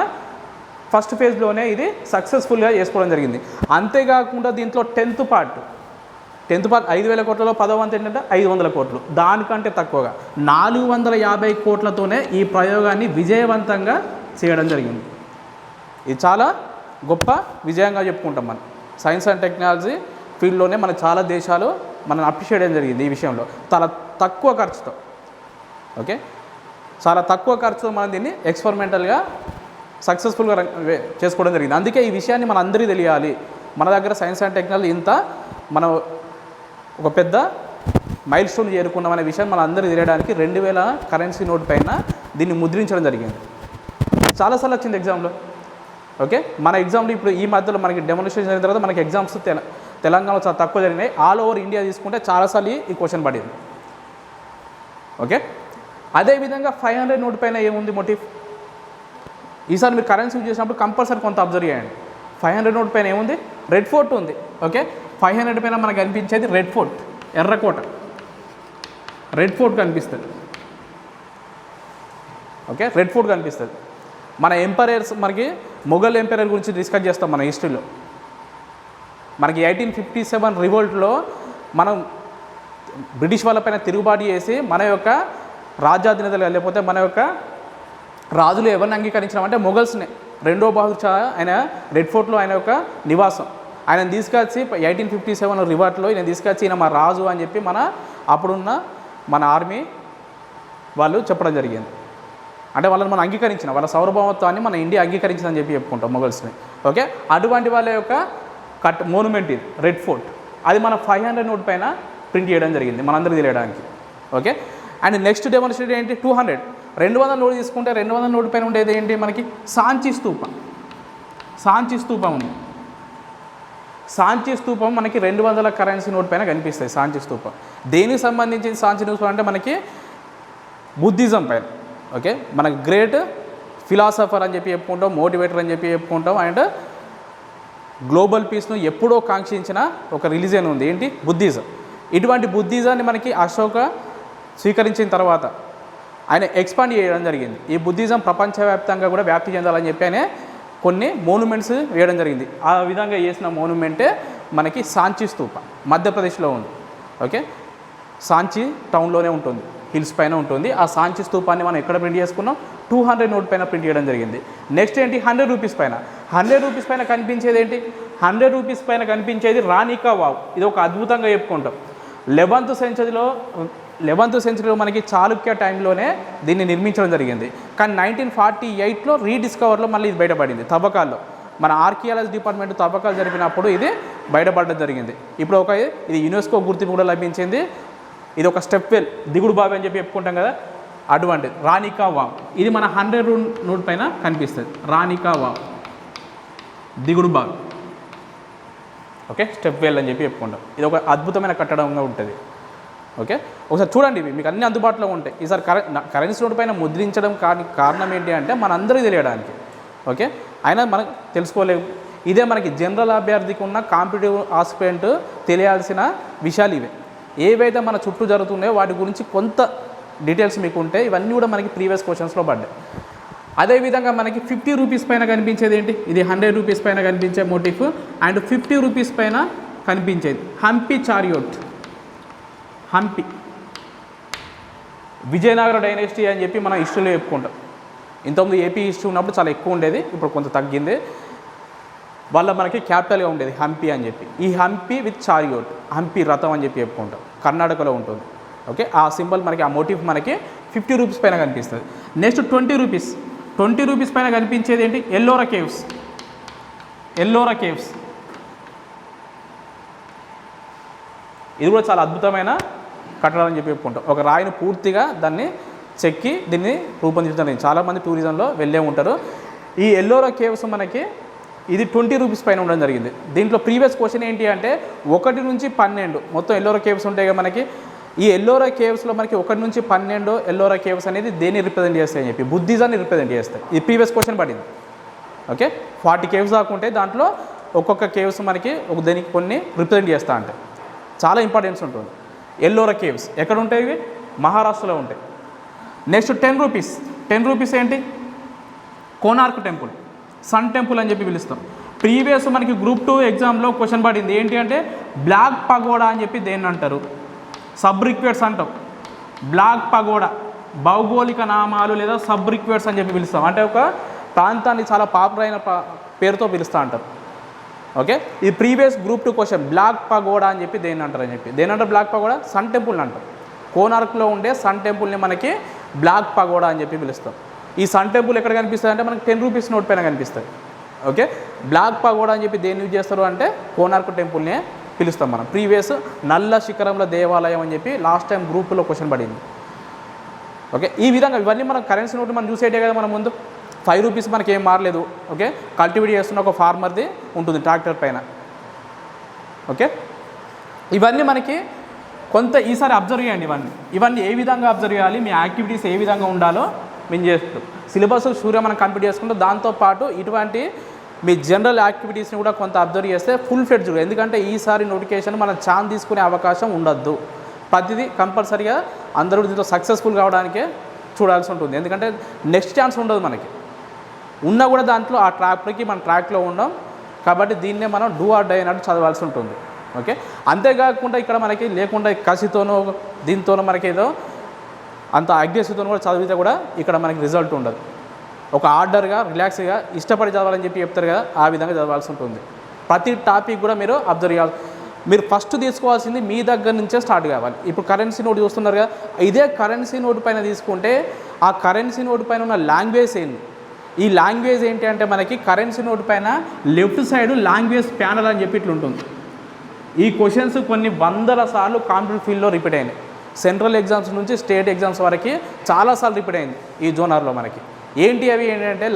ఫస్ట్ ఫేజ్లోనే ఇది సక్సెస్ఫుల్గా చేసుకోవడం జరిగింది. అంతేకాకుండా దీంట్లో 10th పార్ట్ 5,000 కోట్లలో 10వ వంతు ఏంటంటే 500 కోట్లు. దానికంటే తక్కువగా 450 కోట్లతోనే ఈ ప్రయోగాన్ని విజయవంతంగా చేయడం జరిగింది. ఇది చాలా గొప్ప విజయంగా చెప్పుకుంటాం. మనం సైన్స్ అండ్ టెక్నాలజీ ఫీల్డ్లోనే మన చాలా దేశాలు మనం అప్రిషియేట్ చేయడం జరిగింది ఈ విషయంలో. చాలా తక్కువ ఖర్చుతో, ఓకే, చాలా తక్కువ ఖర్చుతో మనం దీన్ని ఎక్స్పెరిమెంటల్గా సక్సెస్ఫుల్గా చేసుకోవడం జరిగింది. అందుకే ఈ విషయాన్ని మన అందరికీ తెలియాలి. మన దగ్గర సైన్స్ అండ్ టెక్నాలజీ ఇంత మనం ఒక పెద్ద మైల్ స్టోన్ చేరుకున్నామనే విషయాన్ని మన అందరికీ తెలియడానికి 2000 కరెన్సీ నోట్ పైన దీన్ని ముద్రించడం జరిగింది. చాలాసార్లు వచ్చింది ఎగ్జామ్లో. ఓకే, మన ఎగ్జామ్లో ఇప్పుడు ఈ మధ్యలో మనకి డెమోన్స్ట్రేషన్ అయిన తర్వాత మనకి ఎగ్జామ్స్ తెలంగాణలో చాలా తక్కువ జరిగినాయి. ఆల్ ఓవర్ ఇండియా తీసుకుంటే చాలాసార్లు ఈ క్వశ్చన్ పడింది. ఓకే, అదేవిధంగా 500 నోట్ పైన ఏముంది మోటివ్? ఈసారి మీరు కరెన్సీ యూజ్ చేసినప్పుడు కంపల్సరీ కొంత అబ్జర్వ్ చేయండి. 500 నోట్ పైన ఏముంది? రెడ్ ఫోర్ట్ ఉంది. ఓకే, 500 పైన మనకు కనిపించేది రెడ్ ఫోర్ట్, ఎర్రకోట, రెడ్ ఫోర్ట్ కనిపిస్తుంది. ఓకే, రెడ్ ఫోర్ట్ కనిపిస్తుంది. మన ఎంపైరర్స్, మనకి మొఘల్ ఎంపైరర్ గురించి డిస్కస్ చేస్తాం మన హిస్టరీలో. మనకి 1857 రివోల్ట్లో మనం బ్రిటిష్ వాళ్ళపైన తిరుగుబాటు చేసి మన యొక్క రాజ్యాధినేతలు లేకపోతే మన యొక్క రాజులు ఎవరిని అంగీకరించినామంటే మొఘల్స్ని. 2వ బహదూర్ షా ఆయన రెడ్ ఫోర్ట్లో ఆయన యొక్క నివాసం, ఆయన తీసుకొచ్చి 1857 రివోల్ట్లో ఈయన తీసుకొచ్చి ఈయన మా రాజు అని చెప్పి అప్పుడున్న మన ఆర్మీ వాళ్ళు చెప్పడం జరిగింది. అంటే వాళ్ళని మనం అంగీకరించిన, వాళ్ళ సార్వభౌమత్వాన్ని మన ఇండియా అంగీకరించిందని చెప్పి చెప్పుకుంటాం మొఘల్స్ని. ఓకే, అటువంటి వాళ్ళ యొక్క మోనుమెంట్ ఇది రెడ్ ఫోర్ట్. అది మన 500 నోట్ పైన ప్రింట్ చేయడం జరిగింది మనందరికీ తెలియడానికి. ఓకే, అండ్ నెక్స్ట్ డెమోన్స్ట్రేట్ ఏంటి? 200 నోట్ తీసుకుంటే 200 నోట్ పైన ఉండేది ఏంటి? మనకి సాంచి స్తూపం ఉంది. సాంచి స్తూపం మనకి 200 కరెన్సీ నోట్ పైన కనిపిస్తాయి. సాంచి స్తూపం దేనికి సంబంధించి? సాంచి స్తూపం అంటే మనకి బుద్ధిజం పైన. ఓకే, మనకి గ్రేట్ ఫిలాసఫర్ అని చెప్పి చెప్పుకుంటాం, మోటివేటర్ అని చెప్పి చెప్పుకుంటాం. అండ్ గ్లోబల్ పీస్ను ఎప్పుడో కాంక్షించిన ఒక రిలీజియన్ ఉంది, ఏంటి? బుద్ధిజం. ఇటువంటి బుద్ధిజాన్ని మనకి అశోక స్వీకరించిన తర్వాత ఆయన ఎక్స్పాండ్ చేయడం జరిగింది. ఈ బుద్ధిజం ప్రపంచవ్యాప్తంగా కూడా వ్యాప్తి చెందాలని చెప్పి ఆయన కొన్ని మోనుమెంట్స్ వేయడం జరిగింది. ఆ విధంగా చేసిన మోనుమెంటే మనకి సాంచి స్తూప మధ్యప్రదేశ్లో ఉంది. ఓకే, సాంచి టౌన్లోనే ఉంటుంది, హిల్స్ పైన ఉంటుంది. ఆ సాంచి స్తూపాన్ని మనం ఎక్కడ ప్రింట్ చేసుకున్నాం, 200 నోట్ పైన ప్రింట్ చేయడం జరిగింది. నెక్స్ట్ ఏంటి, 100 రూపీస్ పైన. 100 రూపీస్ పైన కనిపించేది ఏంటి, 100 రూపీస్ పైన కనిపించేది రాణి కా వావ్. ఇది ఒక అద్భుతంగా చెప్పుకుంటాం. 11th సెంచరీలో మనకి చాళుక్య టైంలోనే దీన్ని నిర్మించడం జరిగింది. కానీ 1948లో రీడిస్కవర్లో మళ్ళీ ఇది బయటపడింది తవ్వకాల్లో. మన ఆర్కియాలజీ డిపార్ట్మెంట్ తవ్వకాలు జరిపినప్పుడు ఇది బయటపడడం జరిగింది. ఇప్పుడు ఇది యునెస్కో గుర్తింపు కూడా లభించింది. ఇది ఒక స్టెప్ వెల్, దిగుడు బావి అని చెప్పి చెప్పుకుంటాం కదా, అటువంటిది రాణి కా వావ్. ఇది మన 100 నోట్ పైన కనిపిస్తుంది, రాణి కా వావ్ దిగుడు బావి. ఓకే, స్టెప్ వెల్ అని చెప్పి చెప్పుకుంటాం. ఇది ఒక అద్భుతమైన కట్టడంగా ఉంటుంది. ఓకే, ఒకసారి చూడండి, ఇవి మీకు అన్ని అందుబాటులో ఉంటాయి. ఈసారి కరెన్సీ నోట్ పైన ముద్రించడం కారణం ఏంటి అంటే మనందరికీ తెలియడానికి. ఓకే, అయినా మనకు తెలుసుకోలేము. ఇదే మనకి జనరల్ అభ్యర్థికి ఉన్న కాంపిటేటివ్ ఆస్పిరెంట్ తెలియాల్సిన విషయాలు ఇవే. ఏవైతే మన చుట్టూ జరుగుతున్నాయో వాటి గురించి కొంత డీటెయిల్స్ మీకు ఉంటే ఇవన్నీ కూడా మనకి ప్రీవియస్ క్వశ్చన్స్లో పడ్డాయి. అదేవిధంగా మనకి 50 రూపీస్ పైన కనిపించేది ఏంటి, ఇది 100 రూపీస్ పైన కనిపించే మోటిఫ్ అండ్ 50 రూపీస్ పైన కనిపించేది హంపి చారియోట్. హంపి విజయనగర డైనెస్టీ అని చెప్పి మనం హిస్టరీలో చెప్పుకుంటాం. ఇంతకుముందు ఏపీ హిస్టరీ ఉన్నప్పుడు చాలా ఎక్కువ ఉండేది, ఇప్పుడు కొంత తగ్గింది. వాళ్ళ మనకి క్యాపిటల్గా ఉండేది హంపి అని చెప్పి. ఈ హంపి విత్ చారియోట్, హంపి రథం అని చెప్పి చెప్పుకుంటాం, కర్ణాటకలో ఉంటుంది. ఓకే, ఆ సింబల్ మనకి, ఆ మోటివ్ మనకి 50 రూపీస్ పైన కనిపిస్తుంది. నెక్స్ట్ 20 రూపీస్ పైన కనిపించేది ఏంటి, ఎల్లోరా కేవ్స్. ఇది కూడా చాలా అద్భుతమైన కట్టడం అని చెప్పి చెప్పుకుంటాం. ఒక రాయిని పూర్తిగా దాన్ని చెక్కి దీన్ని రూపొందించడం. చాలామంది టూరిజంలో వెళ్ళే ఉంటారు. ఈ ఎల్లోరా కేవ్స్ మనకి ఇది 20 రూపీస్ పైన ఉండడం జరిగింది. దీంట్లో ప్రీవియస్ క్వశ్చన్ ఏంటి అంటే 1 నుంచి 12 మొత్తం ఎల్లోరా కేవ్స్ ఉంటాయి కదా మనకి. ఈ ఎల్లోరా కేవ్స్లో మనకి 1 నుంచి 12 ఎల్లోరా కేవ్స్ అనేది దేన్ని రిప్రజెంట్ చేస్తాయి అని చెప్పి, బుద్ధిజాన్ని రిప్రజెంట్ చేస్తాయి. ఇది ప్రీవియస్ క్వశ్చన్ పడింది. ఓకే, 40 కేవ్స్ దాకా ఉంటాయి. దాంట్లో ఒక్కొక్క కేవ్స్ మనకి దేనికి కొన్ని రిప్రజెంట్ చేస్తూ ఉంటాయి. చాలా ఇంపార్టెన్స్ ఉంటుంది. ఎల్లోరా కేవ్స్ ఎక్కడ ఉంటాయి, ఇవి మహారాష్ట్రలో ఉంటాయి. నెక్స్ట్ 10 రూపీస్ ఏంటి, కోనార్క్ టెంపుల్, సన్ టెంపుల్ అని చెప్పి పిలుస్తాం. ప్రీవియస్ మనకి గ్రూప్ 2 ఎగ్జామ్లో క్వశ్చన్ పడింది ఏంటి అంటే బ్లాక్ పగోడా అని చెప్పి దేన్ని అంటారు, సబ్ రిక్వెట్స్ అంటాం. బ్లాక్ పగోడా భౌగోళిక నామాలు లేదా సబ్ రిక్వెట్స్ అని చెప్పి పిలుస్తాం. అంటే ఒక ప్రాంతాన్ని చాలా పాపులర్ అయిన పేరుతో పిలుస్తూ అంటారు. ఓకే, ఈ previous group 2 question black pagoda అని చెప్పి దేన్ని అంటారు అని చెప్పి. దేని అంటారు బ్లాక్ పగోడా, సన్ టెంపుల్ని అంటారు. కోనార్క్లో ఉండే సన్ టెంపుల్ని మనకి బ్లాక్ పగోడా అని చెప్పి పిలుస్తాం. ఈ సన్ టెంపుల్ ఎక్కడ కనిపిస్తుంది అంటే మనకి 10 రూపీస్ నోట్ పైన కనిపిస్తుంది. ఓకే, బ్లాక్ పగోడా అని చెప్పి దేన్ని యూజ్ చేస్తారు అంటే కోనార్క్ టెంపుల్నే పిలుస్తాం మనం. ప్రీవియస్ నల్ల శిఖరంలో దేవాలయం అని చెప్పి లాస్ట్ టైం గ్రూప్లో క్వశ్చన్ పడింది. ఓకే, ఈ విధంగా ఇవన్నీ మనం కరెన్సీ నోట్ మనం చూసేటే కదా మనం ముందు. 5 రూపీస్ మనకి ఏం మారలేదు. ఓకే, కల్టివేట్ చేస్తున్న ఒక ఫార్మర్ది ఉంటుంది ట్రాక్టర్ పైన. ఓకే, ఇవన్నీ మనకి కొంత ఈసారి అబ్జర్వ్ చేయండి. ఇవన్నీ ఏ విధంగా అబ్జర్వ్ చేయాలి, మీ యాక్టివిటీస్ ఏ విధంగా ఉండాలో మేము చేస్తాం. సిలబస్ సూర్య మనం కంప్లీట్ చేసుకుంటాం. దాంతోపాటు ఇటువంటి మీ జనరల్ యాక్టివిటీస్ని కూడా కొంత అబ్జర్వ్ చేస్తే ఫుల్ ఫ్లెడ్జ్డ్. ఎందుకంటే ఈసారి నోటిఫికేషన్ మనం ఛాన్స్ తీసుకునే అవకాశం ఉండద్దు. ప్రతిదీ కంపల్సరీగా అందరూ దీంట్లో సక్సెస్ఫుల్ కావడానికే చూడాల్సి ఉంటుంది. ఎందుకంటే నెక్స్ట్ ఛాన్స్ ఉండదు మనకి. ఉన్నా కూడా దాంట్లో ఆ ట్రాక్కి మన ట్రాక్లో ఉండం కాబట్టి దీన్నే మనం డూ ఆర్ డై అన్నట్టు చదవాల్సి ఉంటుంది. ఓకే, అంతేకాకుండా ఇక్కడ మనకి లేకుండా కసితోనో దీంతోనో మనకి ఏదో అంత అగ్రెసివ్తో కూడా చదివితే కూడా ఇక్కడ మనకి రిజల్ట్ ఉండదు. ఒక ఆర్డర్గా రిలాక్స్గా ఇష్టపడి చదవాలని చెప్పి చెప్తారు కదా, ఆ విధంగా చదవాల్సి ఉంటుంది. ప్రతి టాపిక్ కూడా మీరు అబ్జర్వ్ చేయాలి. మీరు ఫస్ట్ తీసుకోవాల్సింది మీ దగ్గర నుంచే స్టార్ట్ కావాలి. ఇప్పుడు కరెన్సీ నోట్ చూస్తున్నారు కదా, ఇదే కరెన్సీ నోట్ పైన తీసుకుంటే ఆ కరెన్సీ నోట్ పైన ఉన్న లాంగ్వేజ్ ఏంటి, ఈ లాంగ్వేజ్ ఏంటి అంటే మనకి కరెన్సీ నోట్ పైన లెఫ్ట్ సైడ్ లాంగ్వేజ్ ప్యానల్ అని చెప్పి ఇట్లా ఉంటుంది. ఈ క్వశ్చన్స్ కొన్ని వందల సార్లు కాంపిటేటివ్ ఫీల్డ్లో రిపీట్ అయినాయి. సెంట్రల్ ఎగ్జామ్స్ నుంచి స్టేట్ ఎగ్జామ్స్ వరకు చాలాసార్లు రిపీట్ అయింది ఈ జోనర్లో మనకి. ఏంటి అవి ఏంటంటే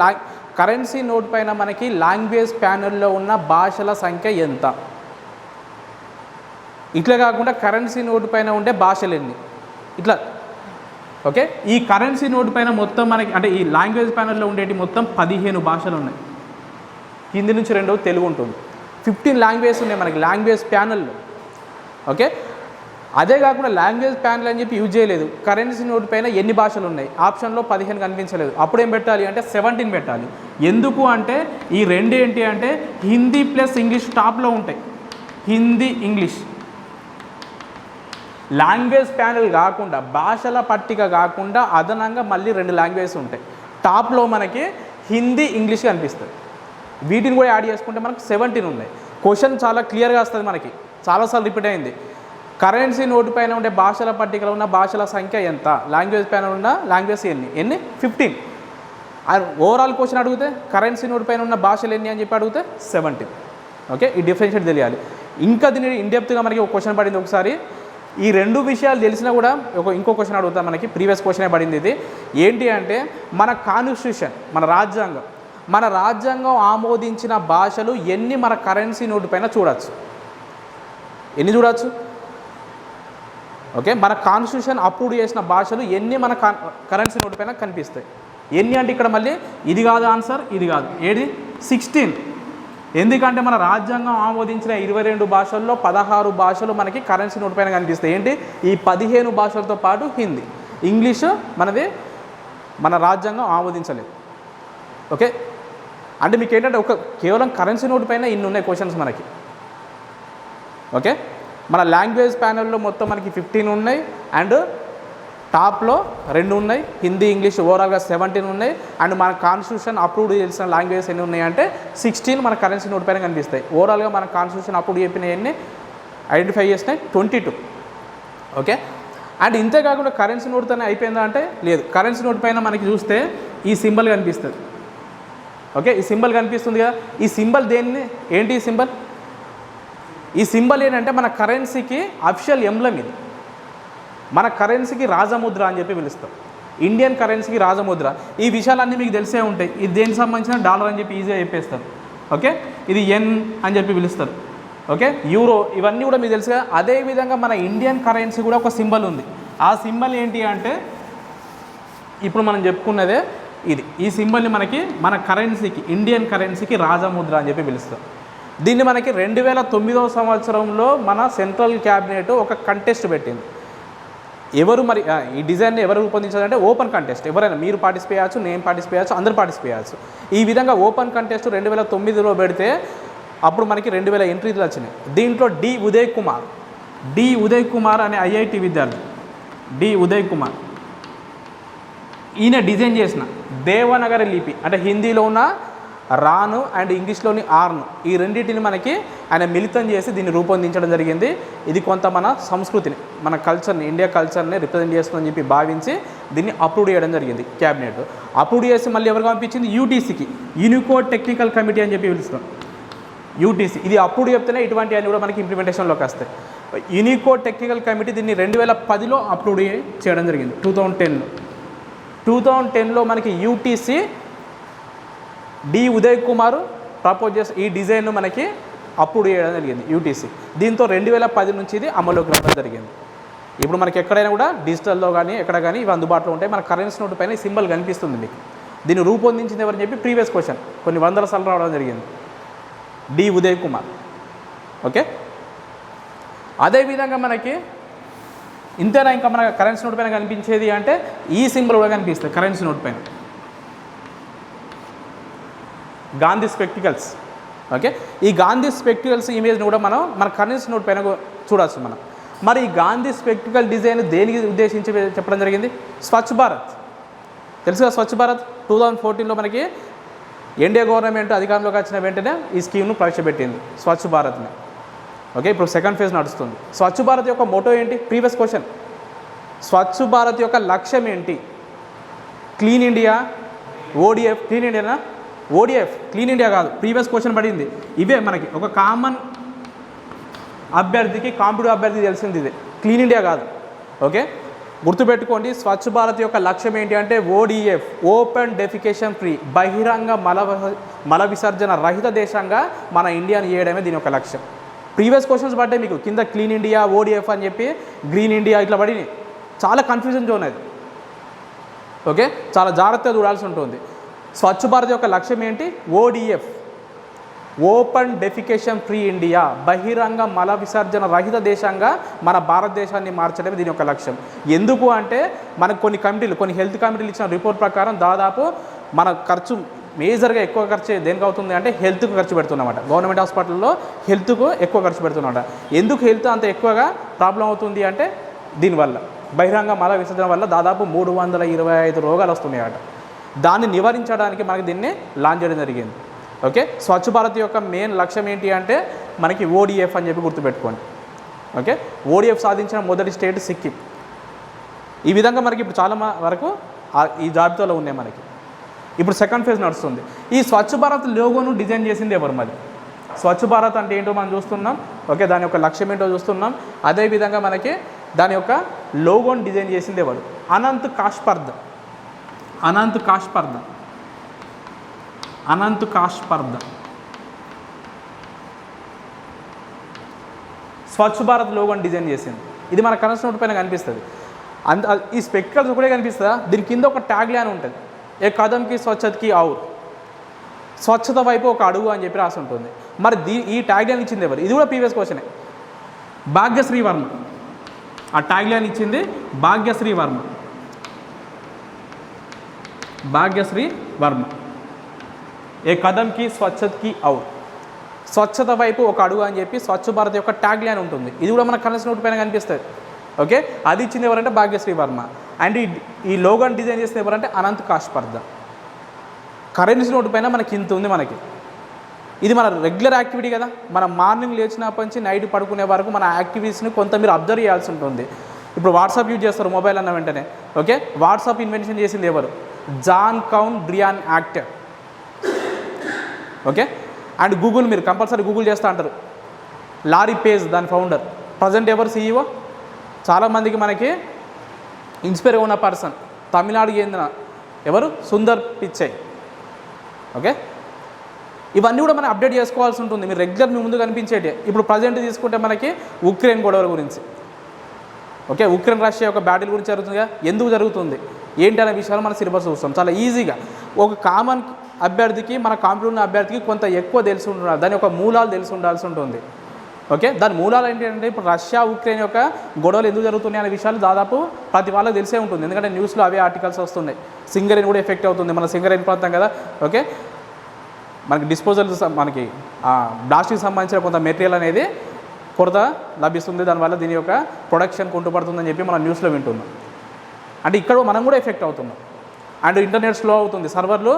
కరెన్సీ నోట్ పైన మనకి లాంగ్వేజ్ ప్యానెల్లో ఉన్న భాషల సంఖ్య ఎంత, ఇట్లా కాకుండా కరెన్సీ నోట్ పైన ఉండే భాషలు ఎన్ని, ఇట్లా. ఓకే, ఈ కరెన్సీ నోట్ పైన మొత్తం మనకి అంటే ఈ లాంగ్వేజ్ ప్యానెల్లో ఉండేటి మొత్తం 15 భాషలు ఉన్నాయి. కింది నుంచి 2 తెలుగు ఉంటుంది. 15 లాంగ్వేజ్ ఉన్నాయి మనకి లాంగ్వేజ్ ప్యానెల్లో. ఓకే, అదే కాకుండా లాంగ్వేజ్ ప్యానల్ అని చెప్పి యూజ్ చేయలేదు. కరెన్సీ నోట్ పైన ఎన్ని భాషలు ఉన్నాయి, ఆప్షన్లో 15 కనిపించలేదు. అప్పుడు ఏం పెట్టాలి అంటే 17 పెట్టాలి. ఎందుకు అంటే ఈ రెండు ఏంటి అంటే హిందీ ప్లస్ ఇంగ్లీష్ టాప్లో ఉంటాయి. హిందీ ఇంగ్లీష్ లాంగ్వేజ్ ప్యానల్ కాకుండా, భాషల పట్టిక కాకుండా అదనంగా మళ్ళీ 2 లాంగ్వేజెస్ ఉంటాయి. టాప్లో మనకి హిందీ ఇంగ్లీష్ కనిపిస్తుంది. వీటిని కూడా యాడ్ చేసుకుంటే మనకు 17 ఉన్నాయి. క్వశ్చన్ చాలా క్లియర్గా వస్తుంది మనకి, చాలాసార్లు రిపీట్ అయింది. కరెన్సీ నోటు పైన ఉండే భాషల పట్టికలో ఉన్న భాషల సంఖ్య ఎంత, లాంగ్వేజ్ పైన ఉన్న లాంగ్వేజ్ ఎన్ని 15. ఓవరాల్ క్వశ్చన్ అడిగితే కరెన్సీ నోటు పైన ఉన్న భాషలు ఎన్ని అని చెప్పి అడిగితే 17. ఓకే, ఈ డిఫరెన్షియేట్ తెలియాలి. ఇంకా దీన్ని ఇన్డెప్త్గా మనకి ఒక క్వశ్చన్ పడింది ఒకసారి. ఈ 2 విషయాలు తెలిసినా కూడా ఇంకో క్వశ్చన్ అడుగుతాం. మనకి ప్రీవియస్ క్వశ్చనే పడింది ఇది. ఏంటి అంటే మన కాన్స్టిట్యూషన్, మన రాజ్యాంగం ఆమోదించిన భాషలు ఎన్ని మన కరెన్సీ నోటు పైన చూడొచ్చు, ఎన్ని చూడొచ్చు? ఓకే, మన కాన్స్టిట్యూషన్ అప్రూవ్ చేసిన భాషలు ఎన్ని మన కరెన్సీ నోటు పైన కనిపిస్తాయి. ఎన్ని అంటే ఇక్కడ మళ్ళీ ఇది కాదు ఆన్సర్, ఇది కాదు, ఏది 16. ఎందుకంటే మన రాజ్యాంగం ఆమోదించిన 22 భాషల్లో 16 భాషలు మనకి కరెన్సీ నోటు పైన కనిపిస్తాయి. ఏంటి, ఈ 15 భాషలతో పాటు హిందీ, ఇంగ్లీషు మన రాజ్యాంగం ఆమోదించలేదు. ఓకే, అంటే మీకు ఏంటంటే కేవలం కరెన్సీ నోటు పైన ఇన్ని ఉన్నాయి క్వశ్చన్స్ మనకి. ఓకే, మన లాంగ్వేజ్ ప్యానల్లో మొత్తం మనకి 15 ఉన్నాయి, అండ్ టాప్లో 2 ఉన్నాయి, హిందీ ఇంగ్లీష్ ఓవరాల్గా 17 ఉన్నాయి. అండ్ మన కాన్స్టిట్యూషన్ అప్రూవ్డ్ చేసిన లాంగ్వేజెస్ ఎన్ని ఉన్నాయి అంటే 16 మన కరెన్సీ నోట్ పైన కనిపిస్తాయి. ఓవరాల్గా మన కాన్స్టిట్యూషన్ అప్రూవ్ చెప్పిన ఎన్ని ఐడెంటిఫై చేసినాయి 22. ఓకే, అండ్ ఇంతే కాకుండా కరెన్సీ నోట్తోనే అయిపోయిందా అంటే లేదు. కరెన్సీ నోట్ పైన మనకి చూస్తే ఈ సింబల్ కనిపిస్తుంది. ఓకే, ఈ సింబల్ కనిపిస్తుంది కదా, ఈ సింబల్ ఏంటి ఈ సింబల్ ఏంటంటే మన కరెన్సీకి అఫిషియల్ ఎంబ్లమ్ ఇది. మన కరెన్సీకి రాజముద్ర అని చెప్పి పిలుస్తాం. ఇండియన్ కరెన్సీకి రాజముద్ర. ఈ విషయాలన్నీ మీకు తెలిసే ఉంటాయి. ఇది దేనికి సంబంధించిన డాలర్ అని చెప్పి ఈజీగా చెప్పేస్తారు. ఓకే, ఇది ఎన్ అని చెప్పి పిలుస్తారు. ఓకే, యూరో, ఇవన్నీ కూడా మీకు తెలుసుగా. అదేవిధంగా మన ఇండియన్ కరెన్సీ కూడా ఒక సింబల్ ఉంది. ఆ సింబల్ ఏంటి అంటే ఇప్పుడు మనం చెప్పుకున్నదే ఇది. ఈ సింబల్ని మనకి మన కరెన్సీకి, ఇండియన్ కరెన్సీకి రాజముద్ర అని చెప్పి పిలుస్తాం. దీన్ని మనకి 2009 సంవత్సరంలో మన సెంట్రల్ క్యాబినెట్ ఒక కంటెస్ట్ పెట్టింది. ఎవరు మరి ఈ డిజైన్ని ఎవరు రూపొందించాలంటే ఓపెన్ కంటెస్ట్. ఎవరైనా మీరు పార్టిసిపేట్ చేయవచ్చు, నేను పార్టిసిపేట్ చేయవచ్చు, అందరూ పార్టిసిపేట్ చేయవచ్చు. ఈ విధంగా ఓపెన్ కంటెస్ట్ 2009లో పెడితే అప్పుడు మనకి 2000 ఎంట్రీలు వచ్చినాయి. దీంట్లో డి ఉదయ్ కుమార్ అనే ఐఐటి విద్యార్థి, డి ఉదయ్ కుమార్, ఈయన డిజైన్ చేసిన దేవనగరి లిపి, అంటే హిందీలో ఉన్న రాను అండ్ ఇంగ్లీష్లోని ఆర్ను, ఈ రెండింటిని మనకి ఆయన మిళితం చేసి దీన్ని రూపొందించడం జరిగింది. ఇది కొంత మన సంస్కృతిని, మన కల్చర్ని, ఇండియా కల్చర్ని రిప్రజెంట్ చేస్తుందని చెప్పి భావించి దీన్ని అప్రూవ్ చేయడం జరిగింది క్యాబినెట్. అప్రూవ్ చేసి మళ్ళీ ఎవరికి పంపించింది, యూటీసీకి, యూనికోడ్ టెక్నికల్ కమిటీ అని చెప్పి పిలుస్తాం. యూటీసీ ఇది అప్పుడు చెప్తేనే ఇటువంటి అన్ని కూడా మనకి ఇంప్లిమెంటేషన్లోకి వస్తాయి. యూనికోడ్ టెక్నికల్ కమిటీ దీన్ని 2010లో అప్రూవ్ చేయడం జరిగింది. 2010లో మనకి యూటీసీ డి ఉదయ్ కుమార్ ప్రపోజ్ చేసి ఈ డిజైన్ను మనకి అప్రూవ్ చేయడం జరిగింది యూటీసీ. దీంతో 2010 నుంచి ఇది అమలులోకి రావడం జరిగింది. ఇప్పుడు మనకి ఎక్కడైనా కూడా డిజిటల్లో కానీ ఎక్కడ కానీ ఇవి అందుబాటులో ఉంటాయి. మన కరెన్సీ నోటు పైన ఈ సింబల్ కనిపిస్తుంది మీకు. దీన్ని రూపొందించింది ఎవరని చెప్పి ప్రీవియస్ క్వశ్చన్ కొన్ని వందల సార్లు రావడం జరిగింది, డి ఉదయ్ కుమార్. ఓకే, అదేవిధంగా మనకి ఇంతేనా ఇంకా మన కరెన్సీ నోట్ పైన కనిపించేది అంటే ఈ సింబల్ కూడా కనిపిస్తుంది కరెన్సీ నోట్ పైన, గాంధీ స్పెక్టికల్స్. ఓకే, ఈ గాంధీ స్పెక్టికల్స్ ఇమేజ్ని కూడా మన కరెన్సీ నోట్ పైన చూడవచ్చు మనం. మరి ఈ గాంధీ స్పెక్టికల్ డిజైన్ దేనికి ఉద్దేశించి చెప్పడం జరిగింది, స్వచ్ఛ భారత్ తెలుసుగా. స్వచ్ఛ భారత్ 2014లో మనకి ఎన్డీఏ గవర్నమెంట్ అధికారంలోకి వచ్చిన వెంటనే ఈ స్కీమ్ను ప్రవేశపెట్టింది, స్వచ్ఛ భారత్ని. ఓకే, ఇప్పుడు సెకండ్ ఫేజ్ నడుస్తుంది. స్వచ్ఛ భారత్ యొక్క మోటో ఏంటి, ప్రీవియస్ క్వశ్చన్. స్వచ్ఛ భారత్ యొక్క లక్ష్యం ఏంటి, clean India, ODF, clean Indiana, ODF clean India కాదు, ప్రీవియస్ క్వశ్చన్ పడింది. ఇవే మనకి ఒక కామన్ అభ్యర్థికి, కాంపిటిటివ్ అభ్యర్థికి తెలిసింది ఇదే, క్లీన్ ఇండియా కాదు. ఓకే, గుర్తుపెట్టుకోండి. స్వచ్ఛ భారత్ యొక్క లక్ష్యం ఏంటి అంటే ఓడిఎఫ్, ఓపెన్ డెఫికేషన్ ఫ్రీ, బహిరంగ మల విసర్జన రహిత దేశంగా మన ఇండియాని చేయడమే దీని యొక్క లక్ష్యం. ప్రీవియస్ క్వశ్చన్స్ పడ్డాయి మీకు కింద, క్లీన్ ఇండియా, ఓడిఎఫ్ అని చెప్పి, గ్రీన్ ఇండియా ఇట్లా పడినాయి. చాలా కన్ఫ్యూజన్ జోన్ అది. ఓకే, చాలా జాగ్రత్తగా చూడాల్సి ఉంటుంది. స్వచ్ఛ భారత్ యొక్క లక్ష్యం ఏంటి, ODF, open defecation free India, బహిరంగ మల విసర్జన రహిత దేశంగా మన భారతదేశాన్ని మార్చడమే దీని యొక్క లక్ష్యం. ఎందుకు అంటే మనకు కొన్ని హెల్త్ కమిటీలు ఇచ్చిన రిపోర్ట్ ప్రకారం దాదాపు మన ఖర్చు మేజర్గా ఎక్కువ ఖర్చు దేనికి అవుతుంది అంటే హెల్త్కు ఖర్చు పెడుతున్నమాట. గవర్నమెంట్ హాస్పిటల్లో హెల్త్కు ఎక్కువ ఖర్చు పెడుతున్నమాట. ఎందుకు హెల్త్ అంత ఎక్కువగా ప్రాబ్లం అవుతుంది అంటే దీనివల్ల బహిరంగ మల విసర్జన వల్ల దాదాపు 325 రోగాలు వస్తున్నాయట. దాన్ని నివారించడానికి మనకి దీన్ని లాంచ్ చేయడం జరిగింది. ఓకే, స్వచ్ఛ భారత్ యొక్క మెయిన్ లక్ష్యం ఏంటి అంటే మనకి ఓడిఎఫ్ అని చెప్పి గుర్తుపెట్టుకోండి. ఓకే, ఓడిఎఫ్ సాధించిన మొదటి స్టేట్ సిక్కిం. ఈ విధంగా మనకి ఇప్పుడు చాలా వరకు ఈ జాబితాలో ఉన్నాయి. మనకి ఇప్పుడు సెకండ్ ఫేజ్ నడుస్తుంది. ఈ స్వచ్ఛ భారత్ లోగోను డిజైన్ చేసింది ఎవరు? మరి స్వచ్ఛ భారత్ అంటే ఏంటో మనం చూస్తున్నాం. ఓకే, దాని యొక్క లక్ష్యం ఏంటో చూస్తున్నాం. అదేవిధంగా మనకి దాని యొక్క లోగోను డిజైన్ చేసింది ఎవరు? అనంత్ కాష్పర్ద స్వచ్ఛ భారత్ లోగోని డిజైన్ చేసింది. ఇది మన కనెక్షన్ నోట్ పైన కనిపిస్తుంది. ఈ స్పెక్టర్స్ ఒకటే కనిపిస్తుందా? దీని కింద ఒక ట్యాగ్ లైన్ ఉంటుంది, ఏ కదంకి స్వచ్ఛతకి ఔర్, స్వచ్ఛత వైపు ఒక అడుగు అని చెప్పి రాసి ఉంటుంది. మరి ఈ ట్యాగ్ లైన్ ఇచ్చింది ఎవరు? ఇది కూడా ప్రీవియస్ క్వశ్చనే. భాగ్యశ్రీ వర్మ. ఆ ట్యాగ్ లైన్ ఇచ్చింది భాగ్యశ్రీ వర్మ. ఏ కదంకి స్వచ్ఛతకి ఔర్, స్వచ్ఛత వైపు ఒక అడుగు అని చెప్పి స్వచ్ఛ భారత్ యొక్క ట్యాగ్ లైన్ ఉంటుంది. ఇది కూడా మన కనెక్షన్ నోట్ పైన కనిపిస్తుంది. ఓకే, అది ఇచ్చింది ఎవరంటే భాగ్యశ్రీ వర్మ. అండ్ ఈ లోగోని డిజైన్ చేసింది ఎవరంటే అనంత్ కాష్పర్ద. కరెన్సీ నోట్ పైన మనకి ఇంత ఉంది. మనకి ఇది మన రెగ్యులర్ యాక్టివిటీ కదా. మనం మార్నింగ్ లేచినప్పటి నుంచి నైట్ పడుకునే వరకు మన యాక్టివిటీస్ని కొంత మీరు అబ్జర్వ్ చేయాల్సి ఉంటుంది. ఇప్పుడు వాట్సాప్ యూజ్ చేస్తారు మొబైల్ అన్న వెంటనే. ఓకే, వాట్సాప్ ఇన్వెన్షన్ చేసింది ఎవరు? Jan Koum Brian Acton. Okay, and Google మీరు కంపల్సరీ గూగుల్ చేస్తూ అంటారు. లారీ పేజ్ దాని ఫౌండర్. ప్రజెంట్ ఎవరు సీఈఓ? చాలామందికి మనకి ఇన్స్పైర్ ఉన్న పర్సన్ తమిళనాడుకి చెందిన ఎవరు? సుందర్ పిచ్చై. ఓకే, ఇవన్నీ కూడా మనం అప్డేట్ చేసుకోవాల్సి ఉంటుంది. మీరు రెగ్యులర్ మీ ముందు కనిపించేటి. ఇప్పుడు ప్రజెంట్ తీసుకుంటే మనకి ఉక్రెయిన్ గొడవల గురించి. ఓకే, ఉక్రెయిన్ రష్యా యొక్క బ్యాటిల్ గురించి జరుగుతుందిగా. ఎందుకు జరుగుతుంది ఏంటి అనే విషయాలు మన సిలబస్ చూస్తాం చాలా ఈజీగా. ఒక కామన్ అభ్యర్థికి మన కాంపిటేటివ్ ఉన్న అభ్యర్థికి కొంత ఎక్కువ తెలిసి ఉండాలి. దాని యొక్క మూలాలు తెలిసి ఉండాల్సి ఉంటుంది. ఓకే, దాని మూలాలు ఏంటంటే ఇప్పుడు రష్యా ఉక్రెయిన్ యొక్క గొడవలు ఎందుకు జరుగుతున్నాయి అనే విషయాలు దాదాపు ప్రతి వాళ్ళకి తెలిసే ఉంటుంది. ఎందుకంటే న్యూస్లో అవే ఆర్టికల్స్ వస్తున్నాయి. సింగరేణి కూడా ఎఫెక్ట్ అవుతుంది. మన సింగరేణి ప్రాంతం కదా. ఓకే, మనకి డిస్పోజల్స్ మనకి బ్లాస్ట్కి సంబంధించిన కొంత మెటీరియల్ అనేది కొరత లభిస్తుంది. దానివల్ల దీని యొక్క ప్రొడక్షన్ కుంటుపడుతుందని చెప్పి మనం న్యూస్లో వింటున్నాం. అంటే ఇక్కడ మనం కూడా ఎఫెక్ట్ అవుతున్నాం. అండ్ ఇంటర్నెట్ స్లో అవుతుంది. సర్వర్లు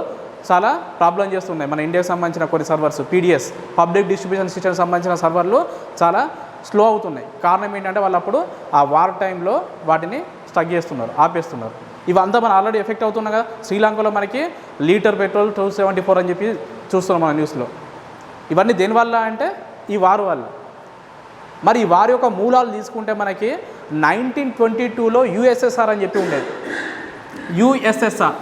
చాలా ప్రాబ్లం చేస్తున్నాయి. మన ఇండియాకి సంబంధించిన కొన్ని సర్వర్స్ PDS పబ్లిక్ డిస్ట్రిబ్యూషన్ సిస్టమ్కి సంబంధించిన సర్వర్లు చాలా స్లో అవుతున్నాయి. కారణం ఏంటంటే వాళ్ళు అప్పుడు ఆ వార్ టైంలో వాటిని స్టక్ చేస్తున్నారు, ఆపేస్తున్నారు. ఇవంతా మనం ఆల్రెడీ ఎఫెక్ట్ అవుతున్నాం కదా. శ్రీలంకలో మనకి లీటర్ పెట్రోల్ 274 అని చెప్పి చూస్తున్నాం మన న్యూస్లో. ఇవన్నీ దేనివల్ల అంటే ఈ వారు వల్ల. మరి ఈ వారి యొక్క మూలాలు తీసుకుంటే మనకి 1922లో USSR అని చెప్పి ఉండేది. USSR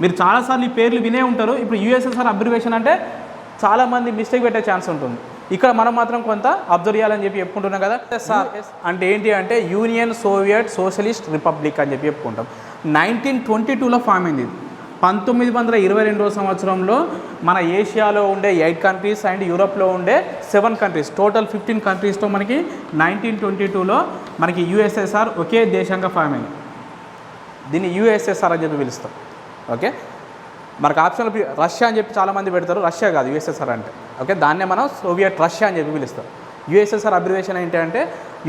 మీరు చాలాసార్లు ఈ పేర్లు వినే ఉంటారు. ఇప్పుడు USSR అబ్రివేషన్ అంటే చాలామంది మిస్టేక్ పెట్టే ఛాన్స్ ఉంటుంది. ఇక్కడ మనం మాత్రం కొంత అబ్జర్వ్ చేయాలని చెప్పి చెప్పుకుంటున్నాం కదా. USSR అంటే ఏంటి అంటే యూనియన్ సోవియట్ సోషలిస్ట్ రిపబ్లిక్ అని చెప్పి చెప్పుకుంటాం. 1922లో ఫామ్ అయింది. 1922 సంవత్సరంలో మన ఏషియాలో ఉండే 8 కంట్రీస్ అండ్ యూరోప్లో ఉండే 7 కంట్రీస్ టోటల్ 15 కంట్రీస్తో మనకి 1922లో మనకి USSR ఒకే దేశంగా ఫామ్ అయింది. దీన్ని USSR అని చెప్పి పిలుస్తాం. ఓకే, మనకు ఆప్షన్లో రష్యా అని చెప్పి చాలామంది పెడతారు. రష్యా కాదు USSR అంటే. ఓకే, దాన్నే మనం సోవియట్ రష్యా అని చెప్పి పిలుస్తాం. USSR అబ్రివేషన్ ఏంటి అంటే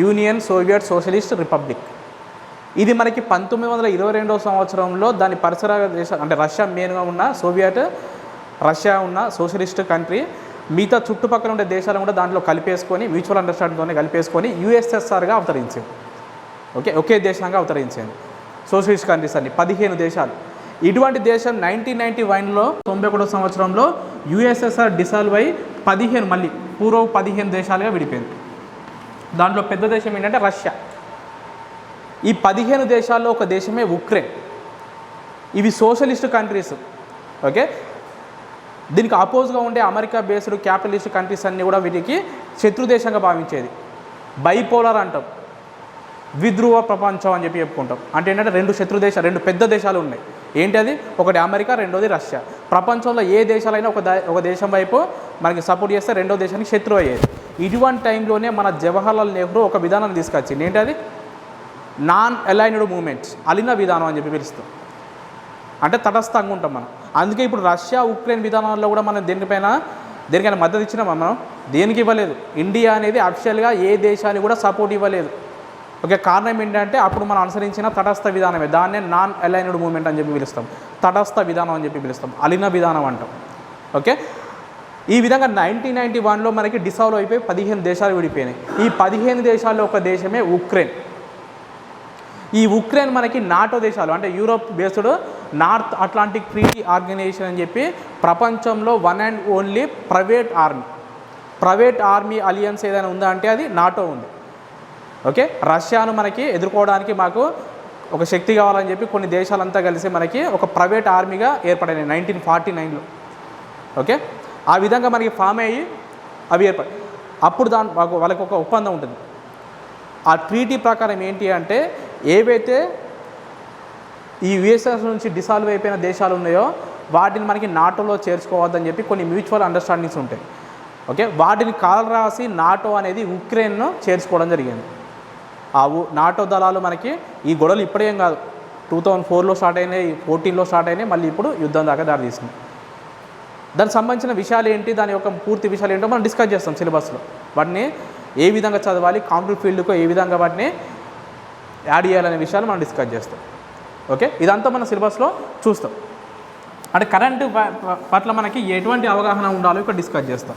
యూనియన్ సోవియట్ సోషలిస్ట్ రిపబ్లిక్. ఇది మనకి 1922 సంవత్సరంలో దాని పరిసర దేశం అంటే రష్యా మెయిన్గా ఉన్న సోవియట్ రష్యా ఉన్న సోషలిస్ట్ కంట్రీ మిగతా చుట్టుపక్కల ఉండే దేశాలను కూడా దాంట్లో కలిపేసుకొని మ్యూచువల్ అండర్స్టాండింగ్తోనే కలిపేసుకొని USSRగా అవతరించింది. ఓకే, ఒకే దేశంగా అవతరించింది. సోషలిస్ట్ కంట్రీస్ అన్ని 15 దేశాలు. ఇటువంటి దేశం 1991లో 91 సంవత్సరంలో USSR డిసాల్వ్ అయి 15 మళ్ళీ పూర్వ 15 దేశాలుగా విడిపోయింది. దాంట్లో పెద్ద దేశం ఏంటంటే రష్యా. ఈ 15 దేశాల్లో ఒక దేశమే ఉక్రెయిన్. ఇవి సోషలిస్ట్ కంట్రీస్. ఓకే, దీనికి అపోజ్గా ఉండే అమెరికా బేస్డ్ క్యాపిటలిస్ట్ కంట్రీస్ అన్నీ కూడా వీటికి శత్రు దేశంగా భావించేది. బైపోలర్ అంటాం, ద్విధ్రువ ప్రపంచం అని చెప్పి చెప్పుకుంటాం. అంటే ఏంటంటే రెండు పెద్ద దేశాలు ఉన్నాయి. ఏంటి అది? ఒకటి అమెరికా, రెండోది రష్యా. ప్రపంచంలో ఏ దేశాలైనా ఒక దేశం వైపు మనకి సపోర్ట్ చేస్తే రెండో దేశానికి శత్రువు అయ్యేది. ఇటువంటి టైంలోనే మన జవహర్లాల్ నెహ్రూ ఒక విధానాన్ని తీసుకొచ్చింది. ఏంటి అది? నాన్ అలైన్డ్ మూమెంట్స్, అలీన విధానం అని చెప్పి పిలుస్తాం. అంటే తటస్థంగా ఉంటాం మనం. అందుకే ఇప్పుడు రష్యా ఉక్రెయిన్ విధానాల్లో కూడా మనం దేనికైనా మద్దతు ఇచ్చినామా? మనం దేనికి ఇవ్వలేదు. ఇండియా అనేది అఫిషియల్గా ఏ దేశానికి కూడా సపోర్ట్ ఇవ్వలేదు. ఓకే, కారణం ఏంటంటే అప్పుడు మనం అనుసరించిన తటస్థ విధానమే. దాన్నే నాన్ అలైన్డ్ మూమెంట్ అని చెప్పి పిలుస్తాం, తటస్థ విధానం అని చెప్పి పిలుస్తాం, అలీన విధానం అంటాం. ఓకే, ఈ విధంగా 1991లో మనకి డిసాల్వ్ అయిపోయి 15 దేశాలు విడిపోయినాయి. ఈ 15 దేశాల్లో ఒక దేశమే ఉక్రెయిన్. ఈ ఉక్రెయిన్ మనకి నాటో దేశాలు, అంటే Europe based North Atlantic Treaty Organization అని చెప్పి ప్రపంచంలో one and only private army alliance ఏదైనా ఉందా అంటే అది నాటో ఉంది. ఓకే, రష్యాను మనకి ఎదుర్కోవడానికి మాకు ఒక శక్తి కావాలని చెప్పి కొన్ని దేశాలంతా కలిసి మనకి ఒక ప్రైవేట్ ఆర్మీగా ఏర్పడినాయి 1949లో. ఓకే, ఆ విధంగా మనకి ఫామ్ అయ్యి అవి అప్పుడు వాళ్ళకి ఒక ఒప్పందం ఉంటుంది. ఆ ట్రీటీ ప్రకారం ఏంటి అంటే ఏవైతే ఈ యుఎస్ఎస్ నుంచి డిసాల్వ్ అయిపోయిన దేశాలు ఉన్నాయో వాటిని మనకి నాటోలో చేర్చుకోవద్దని చెప్పి కొన్ని మ్యూచువల్ అండర్స్టాండింగ్స్ ఉంటాయి. ఓకే, వాటిని కాల్ రాసి నాటో అనేది ఉక్రెయిన్ను చేర్చుకోవడం జరిగింది. ఆ నాటో దళాలు మనకి ఈ గొడవలు ఇప్పుడేం కాదు, 2004లో స్టార్ట్ అయినాయి, 2014లో స్టార్ట్ అయినాయి, మళ్ళీ ఇప్పుడు యుద్ధం దాకా దారితీసింది. దానికి సంబంధించిన విషయాలు ఏంటి, దాని యొక్క పూర్తి విషయాలు ఏంటో మనం డిస్కస్ చేస్తాం సిలబస్లో. వాటిని ఏ విధంగా చదవాలి, కాంపిటేటివ్ ఫీల్డ్కు ఏ విధంగా వాటిని యాడ్ చేయాలనే విషయాలు మనం డిస్కస్ చేస్తాం. ఓకే, ఇదంతా మన సిలబస్లో చూస్తాం. అంటే కరెంటు పట్ల మనకి ఎటువంటి అవగాహన ఉండాలో ఇక్కడ డిస్కస్ చేస్తాం.